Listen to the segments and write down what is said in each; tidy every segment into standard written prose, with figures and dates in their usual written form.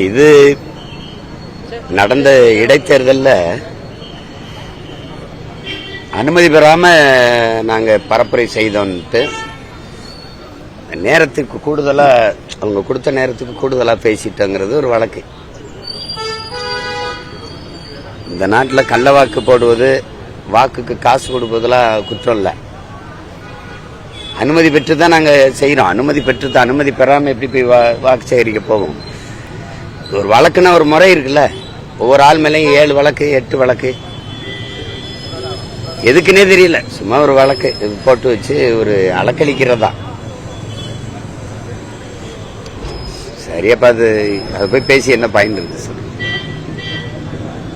இது நடந்த இடைத்தேர்தலில் அனுமதி பெறாம நாங்க பரப்புரை செய்தோன்ட்டு நேரத்துக்கு கூடுதலா அவங்க கொடுத்த நேரத்துக்கு கூடுதலா பேசிட்டோங்கிறது ஒரு வழக்கு. இந்த நாட்டில் கள்ள வாக்கு போடுவது, வாக்குக்கு காசு கொடுப்பதெல்லாம் குற்றம் இல்லை. அனுமதி பெற்று தான் நாங்க செய்யறோம். அனுமதி பெற்று தான், அனுமதி பெறாம எப்படி போய் வாக்கு சேகரிக்க போவோம்? ஒரு வழக்குன்னா ஒரு முறை இருக்குல்ல. ஒவ்வொரு ஆள் மேலேயும் 7 வழக்கு 8 வழக்கு, எதுக்குன்னே தெரியல. சும்மா ஒரு வழக்கு போட்டு வச்சு ஒரு அலக்களிக்கிறதா. சரியாப்பா, அது போய் பேசி என்ன பயன் இருக்கு? சொல்லு,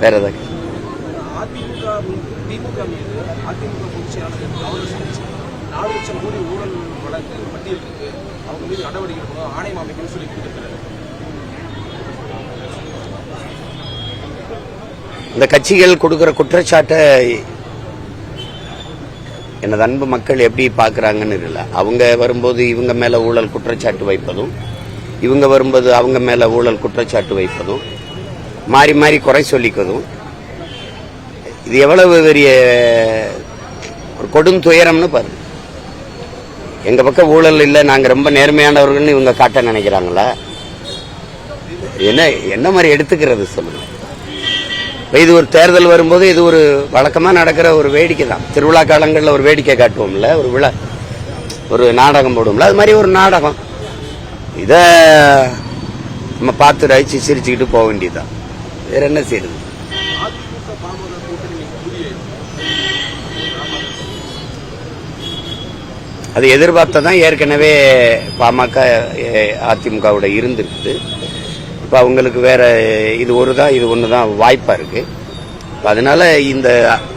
வேற ஏதாவது. இந்த கட்சிகள் கொடுக்கிற குற்றச்சாட்டை எனது அன்பு மக்கள் எப்படி பாக்குறாங்கன்னு இல்லை. அவங்க வரும்போது இவங்க மேல ஊழல் குற்றச்சாட்டு வைப்பதும், இவங்க வரும்போது அவங்க மேல ஊழல் குற்றச்சாட்டு வைப்பதும், மாறி மாறி குறை சொல்லிக்கதும், இது எவ்வளவு பெரிய ஒரு கொடும் துயரம்னு பாருங்க. எங்க பக்கம் ஊழல் இல்லை, நாங்க ரொம்ப நேர்மையானவர்கள்னு இவங்க காட்ட நினைக்கிறாங்களா? என்ன மாதிரி எடுத்துக்கிறது சொல்லுங்க. இது ஒரு தேர்தல் வரும்போது இது ஒரு வழக்கமா நடக்கிற ஒரு வேடிக்கை தான். திருவிழா காலங்களில் ஒரு வேடிக்கை காட்டுவோம்ல, ஒரு விழா, ஒரு நாடகம் போடுவோம்ல, அது மாதிரி ஒரு நாடகம். இத நம்ம பார்த்து ரசிச்சு சிரிச்சுக்கிட்டு போக வேண்டியதுதான். வேற என்ன செய்யுது? அது எதிர்பார்த்ததான். ஏற்கனவே பாமக அதிமுகவோட இருந்திருக்குது. இப்ப அவங்களுக்கு வேற இது ஒண்ணுதான் வாய்ப்பா இருக்கு. அதனால இந்த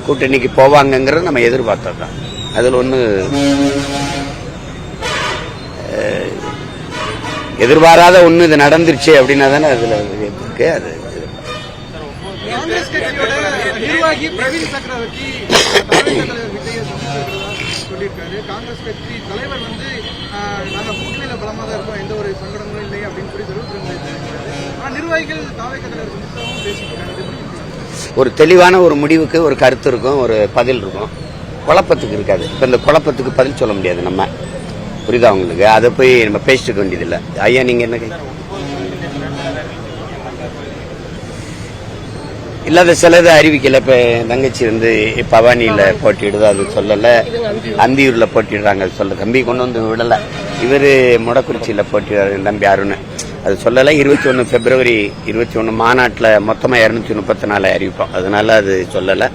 கூட்டணிக்கு போவாங்கங்கிறது நம்ம எதிர்பார்த்ததுதான். அதுல ஒண்ணு எதிர்பாராத ஒண்ணு இது நடந்துருச்சு அப்படின்னா தானே அதுல இருக்கு. அது காங்கிரஸ் கட்சி தலைவர் வந்து நாங்க கூட்டணியில பலமாக இருக்கோம், எந்த ஒரு சங்கடங்களும் இல்லை அப்படின்னு சொல்லி நிர்வாகிகள் ஒரு தெளிவான ஒரு முடிவுக்கு ஒரு கருத்து இருக்கும், ஒரு பதில் இருக்கும். குழப்பத்துக்கு இருக்காது. இப்ப இந்த குழப்பத்துக்கு பதில் சொல்ல முடியாது நம்ம. புரியுதா உங்களுக்கு? அதை போய் நம்ம பேசிட்டு வேண்டியது இல்லை. ஐயா, நீங்க என்ன இல்லாத சிலது அறிவிக்கல. இப்ப தங்கச்சி வந்து பவானியில போட்டிடுது, அது சொல்லல. அந்தியூர்ல போட்டிடுறாங்க, அது சொல்ல. தம்பி கொண்டு வந்து விடல. இவரு முடக்குறிச்சியில போட்டிடுறாரு தம்பி அருண், அது சொல்லல. 21 பிப்ரவரி 21 மாநாட்டில் மொத்தமா 234 அறிவிப்போம். அதனால அது சொல்லல.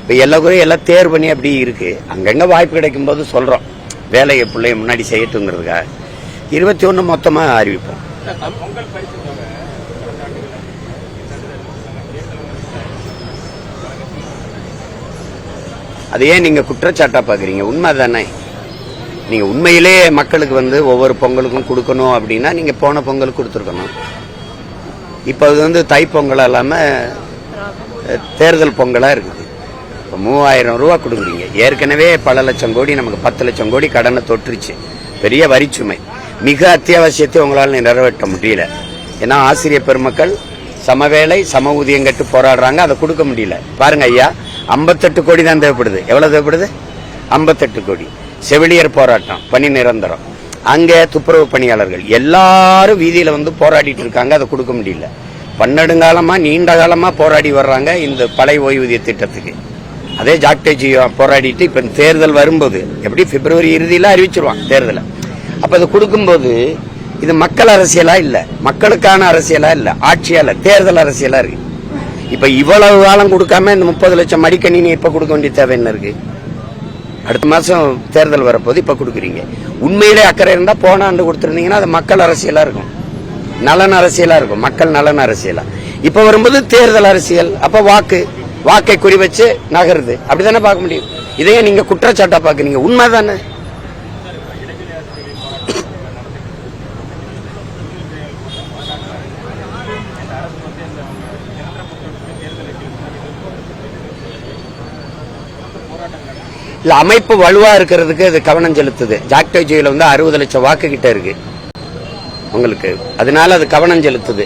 இப்ப எல்லாம் தேர்வு பண்ணி அப்படி இருக்கு. அங்கங்க வாய்ப்பு கிடைக்கும் போது சொல்றோம். வேலையை பிள்ளைய முன்னாடி செய்யட்டுங்கிறதுக்காக 21 மொத்தமா அறிவிப்போம். அது ஏன் நீங்க குற்றச்சாட்டா பாக்குறீங்க? உண்மை தானே. நீங்க உண்மையிலே மக்களுக்கு வந்து ஒவ்வொரு பொங்கலுக்கும் கொடுக்கணும் அப்படின்னா நீங்க போன பொங்கல் கொடுத்துருக்கணும். இப்ப அது வந்து தை பொங்கலா இல்லாம தேர்தல் பொங்கலா இருக்குது. 3000 ரூபாய் கொடுக்குறீங்க. ஏற்கனவே பல லட்சம் கோடி, நமக்கு 10 லட்சம் கோடி கடனை தொற்றுச்சு. பெரிய வரிச்சுமை. மிக அத்தியாவசியத்தை உங்களால் நிறைவேற்ற முடியல. ஏன்னா ஆசிரியர் பெருமக்கள் சமவேளை சம ஊதியம் கட்டு போராடுறாங்க, அதை கொடுக்க முடியல. பாருங்க ஐயா, 58 கோடி தான் தேவைப்படுது. எவ்வளவு தேவைப்படுது? 58 கோடி. செவிலியர் போராட்டம், பணி நிரந்தரம். அங்க துப்புரவு பணியாளர்கள் எல்லாரும் வீதியில வந்து போராடிட்டு இருக்காங்க, அதை கொடுக்க முடியல. பன்னெடுங்காலமா நீண்ட காலமா போராடி வர்றாங்க இந்த பழைய ஓய்வூதிய திட்டத்துக்கு. அதே ஜாக்டேஜியோ போராடிட்டு இப்ப தேர்தல் வரும்போது எப்படி பிப்ரவரி இறுதியில அறிவிச்சிருவான் தேர்தலை. அப்ப அதை கொடுக்கும்போது இது மக்கள் அரசியலா இல்ல, மக்களுக்கான அரசியலா இல்ல, ஆட்சியா இல்ல, தேர்தல் அரசியலா இருக்கு. இப்ப இவ்வளவு காலம் கொடுக்காம இந்த 30 லட்சம் மடிக்கணினி இப்ப கொடுக்க வேண்டிய தேவை என்ன இருக்கு? அடுத்த மாசம் தேர்தல் வரப்போது, இப்ப கொடுக்குறீங்க. உண்மையிலே அக்கறை இருந்தா போன ஆண்டு கொடுத்திருந்தீங்கன்னா அது மக்கள் அரசியலா இருக்கும், நலன் அரசியலா இருக்கும், மக்கள் நலன் அரசியலா. இப்ப வரும்போது தேர்தல் அரசியல். அப்ப வாக்கை குறி வச்சு நகருது. அப்படித்தானே பார்க்க முடியும். இதையே நீங்க குற்றச்சாட்டா பாக்குறீங்க. உண்மைதானே? இல்ல, அமைப்பு வலுவா இருக்கிறதுக்கு அது கவனம் செலுத்துது. ஜாக்டோஜியில வந்து 60 லட்சம் வாக்கு கிட்ட இருக்கு உங்களுக்கு, அதனால அது கவனம் செலுத்துது.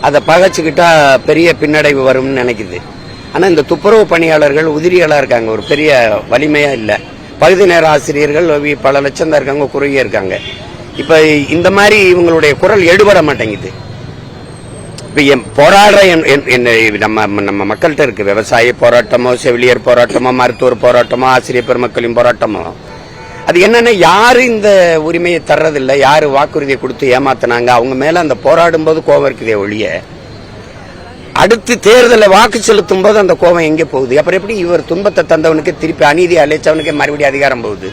அதை பகைச்சுக்கிட்டா பெரிய பின்னடைவு வரும்னு நினைக்குது. ஆனா இந்த துப்புரவு பணியாளர்கள் உதிரிகளா இருக்காங்க, ஒரு பெரிய வலிமையா இல்ல. பகுதி நேர ஆசிரியர்கள் பல லட்சம் தான் இருக்காங்க, குறுகிய இருக்காங்க. இப்ப இந்த மாதிரி இவங்களுடைய குரல் எடுபட மாட்டேங்குது. இப்ப போராடுற நம்ம மக்கள்கிட்ட இருக்கு. விவசாய போராட்டமோ, செவிலியர் போராட்டமோ, மருத்துவர் போராட்டமோ, ஆசிரியர் பெருமக்களின் போராட்டமோ, அது என்னன்னா யாரு இந்த உரிமையை தர்றதில்லை, யாரு வாக்குறுதியை கொடுத்து ஏமாத்தினாங்க, அவங்க மேல அந்த போராடும் போது கோபம் இருக்குதே ஒழிய, அடுத்து தேர்தலை வாக்கு செலுத்தும் போது அந்த கோபம் எங்கே போகுது? அப்புறம் எப்படி இவர் துன்பத்தை தந்தவனுக்கு திருப்பி அநீதி அழைச்சவனுக்கு மறுபடியும் அதிகாரம் போகுது?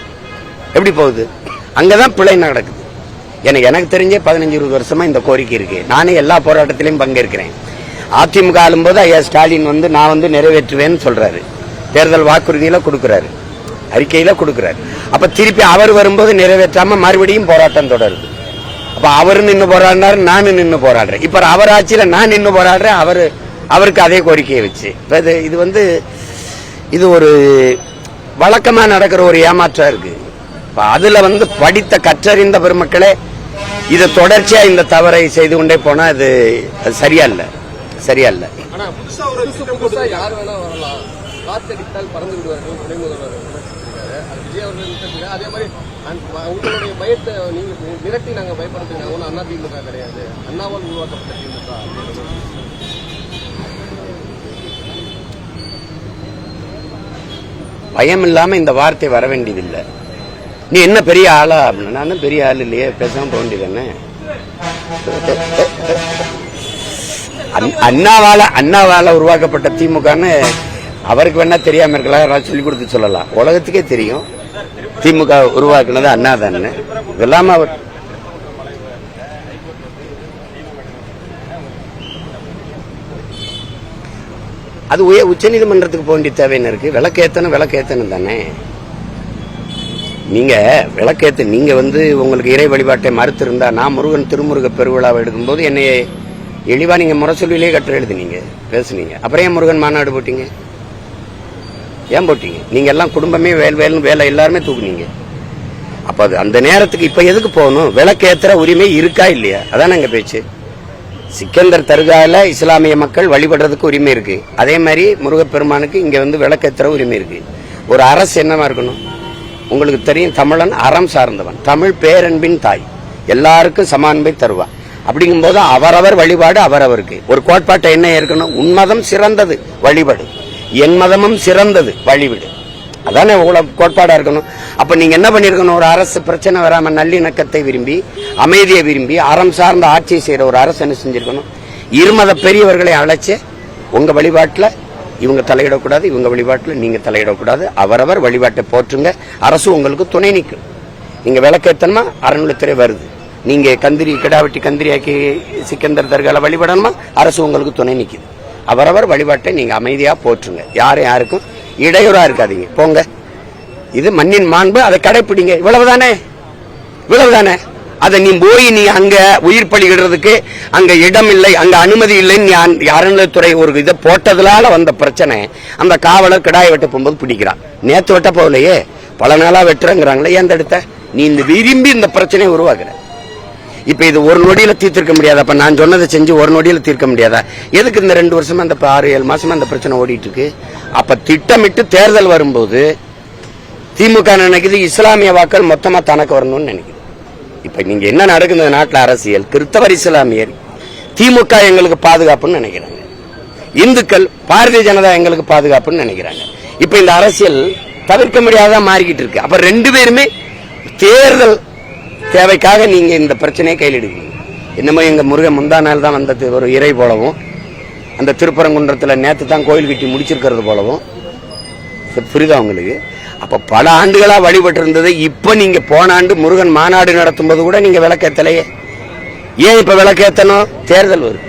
எப்படி போகுது? அங்கதான் பிழை நடக்குது. எனக்கு தெரிஞ்சே 15-20 வருஷமா இந்த கோரிக்கை இருக்கு. நானே எல்லா போராட்டத்திலையும் பங்கேற்கிறேன். அதிமுக ஆளும்போது ஐயா ஸ்டாலின் நான் நிறைவேற்றுவேன்னு சொல்றாரு, தேர்தல் வாக்குறுதியில கொடுக்கிறாரு, அறிக்கையில கொடுக்கிறாரு. அப்ப திருப்பி அவர் வரும்போது நிறைவேற்றாம மறுபடியும் போராட்டம் தொடருது. அப்ப அவரு நின்று போராடினாரு, நானும் நின்று போராடுறேன். இப்ப அவர் ஆட்சியில நான் நின்று போராடுறேன், அவருக்கு அதே கோரிக்கையை வச்சு. இது ஒரு வழக்கமா நடக்கிற ஒரு ஏமாற்றம் இருக்கு. அதுல படித்த கற்றறிந்த பெருமக்களே இதை தொடர்ச்சியா இந்த தவறை செய்து கொண்டே போனா அது சரியா இல்ல. யார் வேணா வரலாம், காத்தடித்தால் பறந்து விடுவார்கள் துணை முதல்வர். விஜய் அவர்கள் அதே மாதிரி உங்களுடைய பயத்தை நீங்க மிரட்டி நாங்க பயப்படுத்தினாங்க. அண்ணா திமுக கிடையாது, அண்ணாவால் உருவாக்கப்பட்ட திமுக. பயம் இல்லாம இந்த வார்த்தை வர வேண்டியதில்லை. நீ என்ன பெரிய ஆளா அப்படின்னா, நான் பெரிய ஆள் இல்லையே, பேசாம போக வேண்டியதானே. அண்ணாவால உருவாக்கப்பட்ட திமுகன்னு அவருக்கு வேணா தெரியாம இருக்கலாம், சொல்லி கொடுத்து சொல்லலாம். உலகத்துக்கே தெரியும் திமுக உருவாக்குனது அண்ணா தானே. இதெல்லாம் அவர் அது உச்ச நீதிமன்றத்துக்கு போக வேண்டிய தேவைன்னு இருக்கு. விளக்கேத்தணும் தானே. நீங்க விளக்கேத்து, நீங்க உங்களுக்கு இறை வழிபாட்டை மறுத்து இருந்தா, நான் முருகன் திருமுருக பெருவிழாவை எடுக்கும்போது என்னைய எளிவா நீங்க முரசொல்லியிலேயே கட்டுரை எழுதுனீங்க, பேசுனீங்க. அப்புறம் ஏன் முருகன் மாநாடு போட்டீங்க? ஏன் போட்டீங்க? நீங்க எல்லாம் குடும்பமே வேலை எல்லாருமே தூக்குனீங்க. அப்ப அது அந்த நேரத்துக்கு இப்ப எதுக்கு போகணும்? விளக்கேத்துற உரிமை இருக்கா இல்லையா? அதான் எங்க பேச்சு. சிக்கந்தர் தர்கால இஸ்லாமிய மக்கள் வழிபடுறதுக்கு உரிமை இருக்கு. அதே மாதிரி முருகப்பெருமானுக்கு இங்க விளக்கேத்துற உரிமை இருக்கு. ஒரு அரசு என்னவா இருக்கணும்? உங்களுக்கு தெரியும், தமிழன் அறம் சார்ந்தவன், தமிழ் பேரன்பின் தாய், எல்லாருக்கும் சம அன்பை தருவான். அப்படிங்கும் போது அவரவர் வழிபாடு அவரவருக்கு. ஒரு கோட்பாட்டை என்ன இருக்கணும்? உன்மதம் சிறந்தது வழிபாடு, என் மதமும் சிறந்தது வழிவிடு. அதானே கோட்பாடா இருக்கணும். அப்ப நீங்க என்ன பண்ணிருக்கணும்? ஒரு அரசு பிரச்சனை வராம நல்லிணக்கத்தை விரும்பி, அமைதியை விரும்பி, அறம் சார்ந்த ஆட்சியை செய்யற ஒரு அரசு என்ன செஞ்சிருக்கணும்? இருமத பெரியவர்களை அழைச்சு, உங்க வழிபாட்டுல இவங்க தலையிடக்கூடாது, இவங்க வழிபாட்டுல நீங்க தலையிடக்கூடாது, அவரவர் வழிபாட்டை போற்றுங்க, அரசு உங்களுக்கு துணை நிற்கும். நீங்க விளக்கேத்தணுமா, அறநிலைத்துறை வருது. நீங்க கிடாவெட்டி கந்திரியாக்கி சிக்கந்தர் தர்கால வழிபடணுமா, அரசு உங்களுக்கு துணை நிற்குது. அவரவர் வழிபாட்டை நீங்க அமைதியா போற்றுங்க, யாருக்கும் இடையூறா இருக்காதீங்க, போங்க. இது மண்ணின் மாண்பு, அதை கடைப்பிடிங்க. இவ்வளவுதானே. அதை நீ போய் நீ அங்க உயிர் பலியிடுறதுக்கு அங்க இடம் இல்லை, அங்க அனுமதி இல்லைன்னு அறநிலைத்துறை ஒரு இதை போட்டதுனால வந்த பிரச்சனை. அந்த காவலர் கிடாய் வெட்ட போகும்போது பிடிக்கிறான். நேத்து வெட்ட போகலையே, பல நாளா வெட்டுறங்கிறாங்களே, ஏன் தடுத்த? நீ விரும்பி இந்த பிரச்சனையை உருவாக்குற. இப்ப இது ஒரு நொடியில தீர்த்திருக்க முடியாது. அப்ப நான் சொன்னதை செஞ்சு ஒரு நொடியில தீர்க்க முடியாதா? எதுக்கு இந்த 2 வருஷமா, இந்த 6-7 மாசமா இந்த பிரச்சனை ஓடிட்டு இருக்கு? அப்ப திட்டமிட்டு தேர்தல் வரும்போது திமுக நினைக்குது இஸ்லாமிய வாக்கள் மொத்தமா தனக்கு வரணும்னு நினைக்குது. இப்ப நீங்க என்ன நடக்குது நாட்டுல? அரசியல் கிறிஸ்தவர் இஸ்லாமியர் திமுக எங்களுக்கு பாதுகாப்புன்னு நினைக்கிறாங்க, இந்துக்கள் பாரதிய ஜனதா எங்களுக்கு பாதுகாப்புன்னு நினைக்கிறாங்க. இப்ப இந்த அரசியல் தவிர்க்க முடியாத மாறிக்கிட்டு இருக்கு. அப்ப 2 பேருமே தேர்தல் தேவைக்காக நீங்க இந்த பிரச்சனையை கையில் எடுக்கிறீங்க. என்னமோ எங்க முருகன் முந்தா நாள் தான் வந்த ஒரு இறை போலவும், அந்த திருப்பரங்குன்றத்துல நேத்து தான் கோயில் கட்டி முடிச்சிருக்கிறது போலவும் புரியுதா உங்களுக்கு? அப்ப பல ஆண்டுகளா வழிபட்டு இருந்தது. இப்ப நீங்க போன ஆண்டு முருகன் மாநாடு நடத்தும் போது கூட நீங்க விளக்கேத்தலையே. ஏன் இப்ப விளக்கேத்தணும்? தேர்தல் வரும்.